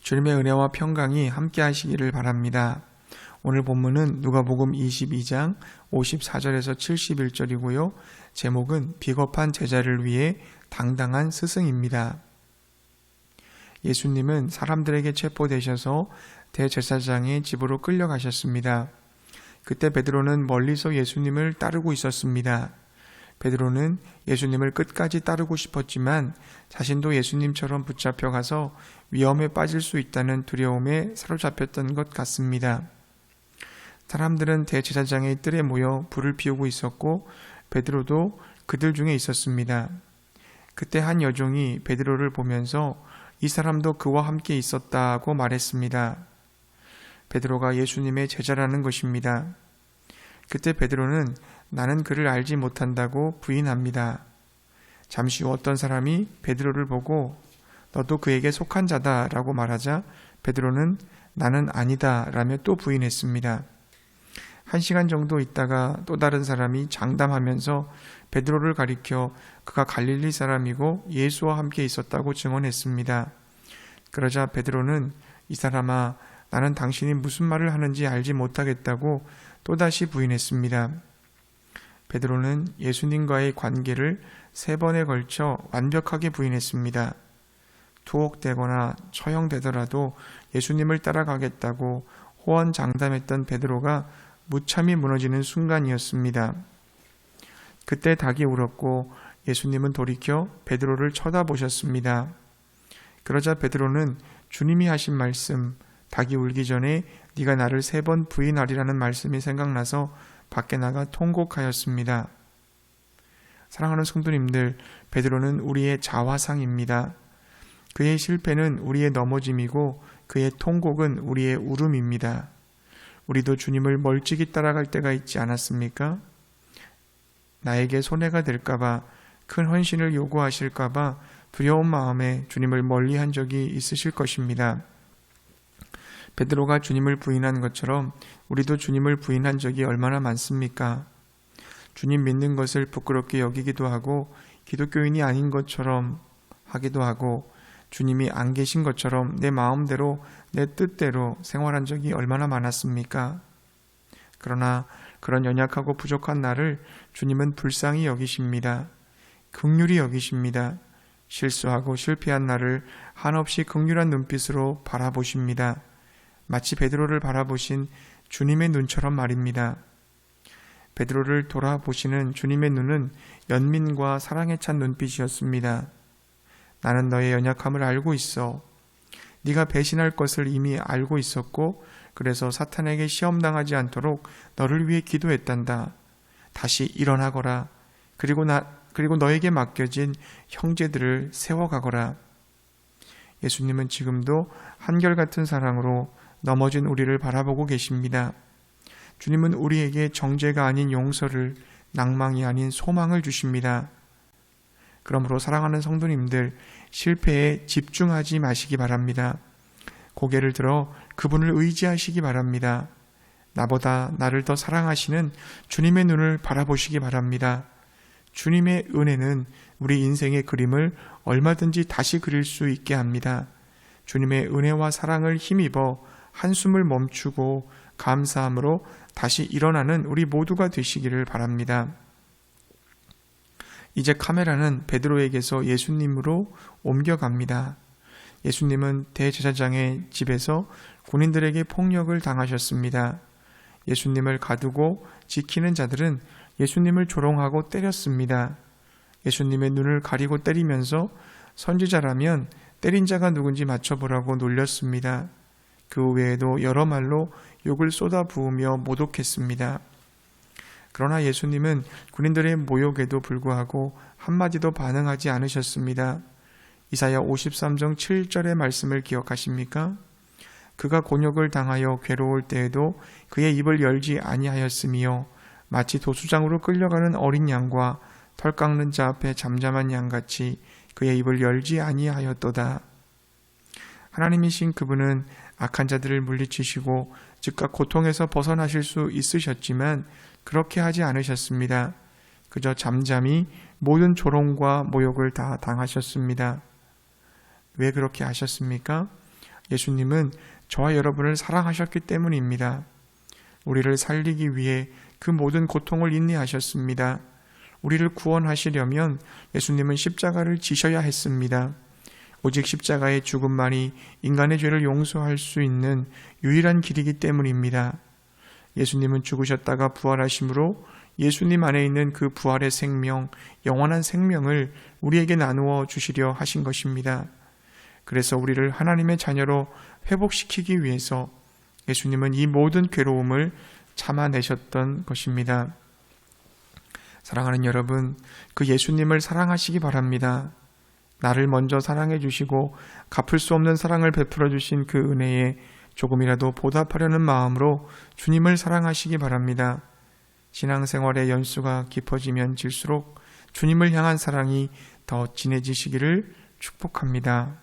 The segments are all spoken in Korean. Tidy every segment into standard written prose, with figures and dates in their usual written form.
주님의 은혜와 평강이 함께 하시기를 바랍니다. 오늘 본문은 누가복음 22장 54절에서 71절이고요. 제목은 비겁한 제자를 위해 당당한 스승입니다. 예수님은 사람들에게 체포되셔서 대제사장의 집으로 끌려가셨습니다. 그때 베드로는 멀리서 예수님을 따르고 있었습니다. 베드로는 예수님을 끝까지 따르고 싶었지만 자신도 예수님처럼 붙잡혀가서 위험에 빠질 수 있다는 두려움에 사로잡혔던 것 같습니다. 사람들은 대제사장의 뜰에 모여 불을 피우고 있었고 베드로도 그들 중에 있었습니다. 그때 한 여종이 베드로를 보면서 이 사람도 그와 함께 있었다고 말했습니다. 베드로가 예수님의 제자라는 것입니다. 그때 베드로는 나는 그를 알지 못한다고 부인합니다. 잠시 후 어떤 사람이 베드로를 보고 너도 그에게 속한 자다라고 말하자 베드로는 나는 아니다 라며 또 부인했습니다. 1시간 정도 있다가 또 다른 사람이 장담하면서 베드로를 가리켜 그가 갈릴리 사람이고 예수와 함께 있었다고 증언했습니다. 그러자 베드로는 이 사람아 나는 당신이 무슨 말을 하는지 알지 못하겠다고 또다시 부인했습니다. 베드로는 예수님과의 관계를 3번에 걸쳐 완벽하게 부인했습니다. 투옥되거나 처형되더라도 예수님을 따라가겠다고 호언장담했던 베드로가 무참히 무너지는 순간이었습니다. 그때 닭이 울었고 예수님은 돌이켜 베드로를 쳐다보셨습니다. 그러자 베드로는 주님이 하신 말씀, 닭이 울기 전에 네가 나를 3번 부인하리라는 말씀이 생각나서 밖에 나가 통곡하였습니다. 사랑하는 성도님들, 베드로는 우리의 자화상입니다. 그의 실패는 우리의 넘어짐이고 그의 통곡은 우리의 울음입니다. 우리도 주님을 멀찍이 따라갈 때가 있지 않았습니까? 나에게 손해가 될까봐, 큰 헌신을 요구하실까봐 두려운 마음에 주님을 멀리한 적이 있으실 것입니다. 베드로가 주님을 부인한 것처럼 우리도 주님을 부인한 적이 얼마나 많습니까? 주님 믿는 것을 부끄럽게 여기기도 하고 기독교인이 아닌 것처럼 하기도 하고 주님이 안 계신 것처럼 내 마음대로 내 뜻대로 생활한 적이 얼마나 많았습니까? 그러나 그런 연약하고 부족한 나를 주님은 불쌍히 여기십니다. 긍휼히 여기십니다. 실수하고 실패한 나를 한없이 긍휼한 눈빛으로 바라보십니다. 마치 베드로를 바라보신 주님의 눈처럼 말입니다. 베드로를 돌아보시는 주님의 눈은 연민과 사랑에 찬 눈빛이었습니다. 나는 너의 연약함을 알고 있어. 네가 배신할 것을 이미 알고 있었고 그래서 사탄에게 시험당하지 않도록 너를 위해 기도했단다. 다시 일어나거라. 그리고 너에게 맡겨진 형제들을 세워가거라. 예수님은 지금도 한결같은 사랑으로 넘어진 우리를 바라보고 계십니다. 주님은 우리에게 정죄가 아닌 용서를, 낭망이 아닌 소망을 주십니다. 그러므로 사랑하는 성도님들, 실패에 집중하지 마시기 바랍니다. 고개를 들어 그분을 의지하시기 바랍니다. 나보다 나를 더 사랑하시는 주님의 눈을 바라보시기 바랍니다. 주님의 은혜는 우리 인생의 그림을 얼마든지 다시 그릴 수 있게 합니다. 주님의 은혜와 사랑을 힘입어 한숨을 멈추고 감사함으로 다시 일어나는 우리 모두가 되시기를 바랍니다. 이제 카메라는 베드로에게서 예수님으로 옮겨갑니다. 예수님은 대제사장의 집에서 군인들에게 폭력을 당하셨습니다. 예수님을 가두고 지키는 자들은 예수님을 조롱하고 때렸습니다. 예수님의 눈을 가리고 때리면서 선지자라면 때린 자가 누군지 맞춰보라고 놀렸습니다. 그 외에도 여러 말로 욕을 쏟아부으며 모독했습니다. 그러나 예수님은 군인들의 모욕에도 불구하고 한마디도 반응하지 않으셨습니다. 이사야 53장 7절의 말씀을 기억하십니까? 그가 곤욕을 당하여 괴로울 때에도 그의 입을 열지 아니하였으며 마치 도수장으로 끌려가는 어린 양과 털 깎는 자 앞에 잠잠한 양같이 그의 입을 열지 아니하였도다. 하나님이신 그분은 악한 자들을 물리치시고 즉각 고통에서 벗어나실 수 있으셨지만 그렇게 하지 않으셨습니다. 그저 잠잠히 모든 조롱과 모욕을 다 당하셨습니다. 왜 그렇게 하셨습니까? 예수님은 저와 여러분을 사랑하셨기 때문입니다. 우리를 살리기 위해 그 모든 고통을 인내하셨습니다. 우리를 구원하시려면 예수님은 십자가를 지셔야 했습니다. 오직 십자가의 죽음만이 인간의 죄를 용서할 수 있는 유일한 길이기 때문입니다. 예수님은 죽으셨다가 부활하심으로 예수님 안에 있는 그 부활의 생명, 영원한 생명을 우리에게 나누어 주시려 하신 것입니다. 그래서 우리를 하나님의 자녀로 회복시키기 위해서 예수님은 이 모든 괴로움을 참아내셨던 것입니다. 사랑하는 여러분, 그 예수님을 사랑하시기 바랍니다. 나를 먼저 사랑해 주시고 갚을 수 없는 사랑을 베풀어 주신 그 은혜에 조금이라도 보답하려는 마음으로 주님을 사랑하시기 바랍니다. 신앙생활의 연수가 깊어지면 질수록 주님을 향한 사랑이 더 진해지시기를 축복합니다.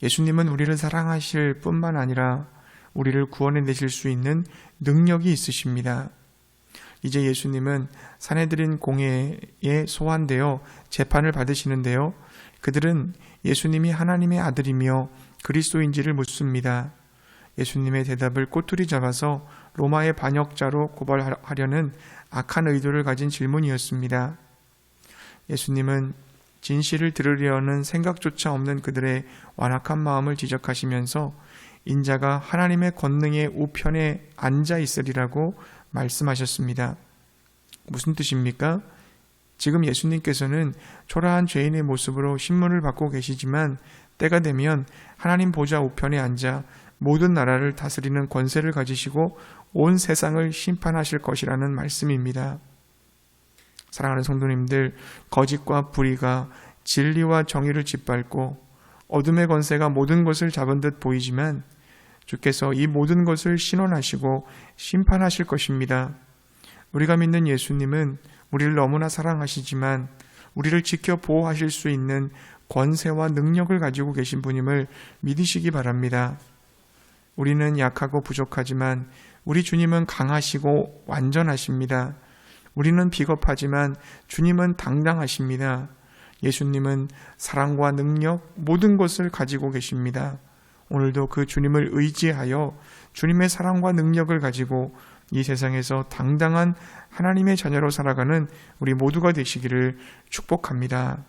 예수님은 우리를 사랑하실 뿐만 아니라 우리를 구원해내실 수 있는 능력이 있으십니다. 이제 예수님은 사내들인 공회에 소환되어 재판을 받으시는데요. 그들은 예수님이 하나님의 아들이며 그리스도인지를 묻습니다. 예수님의 대답을 꼬투리 잡아서 로마의 반역자로 고발하려는 악한 의도를 가진 질문이었습니다. 예수님은 진실을 들으려는 생각조차 없는 그들의 완악한 마음을 지적하시면서 인자가 하나님의 권능의 우편에 앉아 있으리라고 말씀하셨습니다. 무슨 뜻입니까? 지금 예수님께서는 초라한 죄인의 모습으로 신문을 받고 계시지만 때가 되면 하나님 보좌 우편에 앉아 모든 나라를 다스리는 권세를 가지시고 온 세상을 심판하실 것이라는 말씀입니다. 사랑하는 성도님들, 거짓과 불의가 진리와 정의를 짓밟고 어둠의 권세가 모든 것을 잡은 듯 보이지만 주께서 이 모든 것을 신원하시고 심판하실 것입니다. 우리가 믿는 예수님은 우리를 너무나 사랑하시지만 우리를 지켜 보호하실 수 있는 권세와 능력을 가지고 계신 분임을 믿으시기 바랍니다. 우리는 약하고 부족하지만 우리 주님은 강하시고 완전하십니다. 우리는 비겁하지만 주님은 당당하십니다. 예수님은 사랑과 능력, 모든 것을 가지고 계십니다. 오늘도 그 주님을 의지하여 주님의 사랑과 능력을 가지고 이 세상에서 당당한 하나님의 자녀로 살아가는 우리 모두가 되시기를 축복합니다.